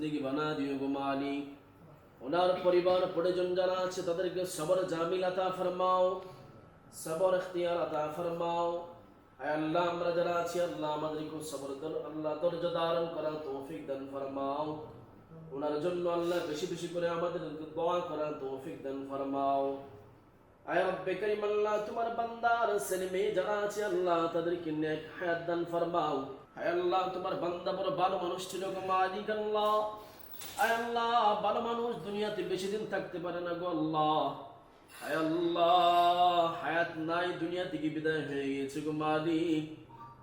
जिंदगी बना दियो गो मालिक ওনার পরিবার পরিজন যারা আছে তাদেরকে সবর জামিল আতা ফরমাও সবর ইখতিয়ার আতা ফরমাও আয় আল্লাহ আমরা যারা আছি আল্লাহ আমাদেরকে সবর দান আল্লাহ ধৈর্য ধারণ করার তৌফিক দান ফরমাও ওনার জন্য আল্লাহ বেশি বেশি করে আমাদেরকে দোয়া করার তৌফিক দান ফরমাও আয় রব্বে করিম আল্লাহ তোমার বান্দার ছেলে মেয়ে যারা আছে আল্লাহ তাদেরকে নেক হায়াত দান ফরমাও আয় আল্লাহ তোমার বান্দা বড় ভালো মানুষ ছিল গো মালিক আল্লাহ আয় আল্লাহ ভালো মানুষ দুনিয়াতে বেশি দিন থাকতে পারে না গো আল্লাহ আয় আল্লাহ হায়াত নাই দুনিয়া থেকে বিদায় হয়ে গেছে গো মালিক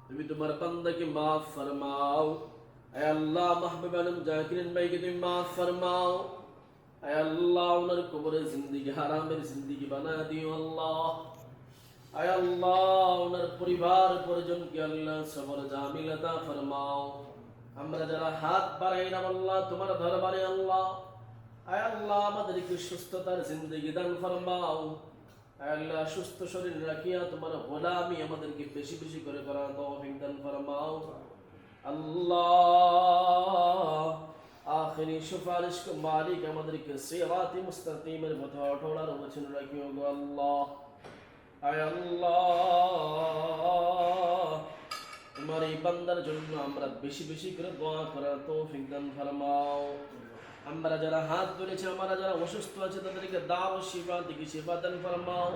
তুমি তোমার বান্দাকে মাফ ফরমাও আয় আল্লাহ মাহবুব আলম জাকিরিন ভাইকে তুমি মাফ ফরমাও আয় আল্লাহ ওনার কবরে জিন্দেগি হারামের জিন্দেগি বানা দিও আল্লাহ আয় আল্লাহ ওনার পরিবার পরিজনকে আল্লাহ সবর জামিল আতা ফরমাও আমরা যারা হাত বাড়াইলাম আল্লাহ তোমার দরবারে আল্লাহ আয় আল্লাহ আমাদেরকে সুস্থতার জিন্দেগি দান ফরমাও আয় আল্লাহ সুস্থ শরীর রাখিয়া তোমার গোলামি আমাদেরকে বেশি বেশি করে করার তৌফিক দান ফরমাও আল্লাহ আখিরি সুপারিশ को मालिक আমাদেরকে সিরাত মুস্তাকিমের পথে অটল রাখিও রাখিও গো আল্লাহ আয় আল্লাহ তোমার এই বান্দার জন্য আমরা বেশি বেশি করে দোয়া করার তৌফিক দান ফরমাও আমরা যারা হাত ধরেছে আমরা যারা অসুস্থ আছে তাদেরকে দাও শিফা দিকে শিফা দান ফরমাও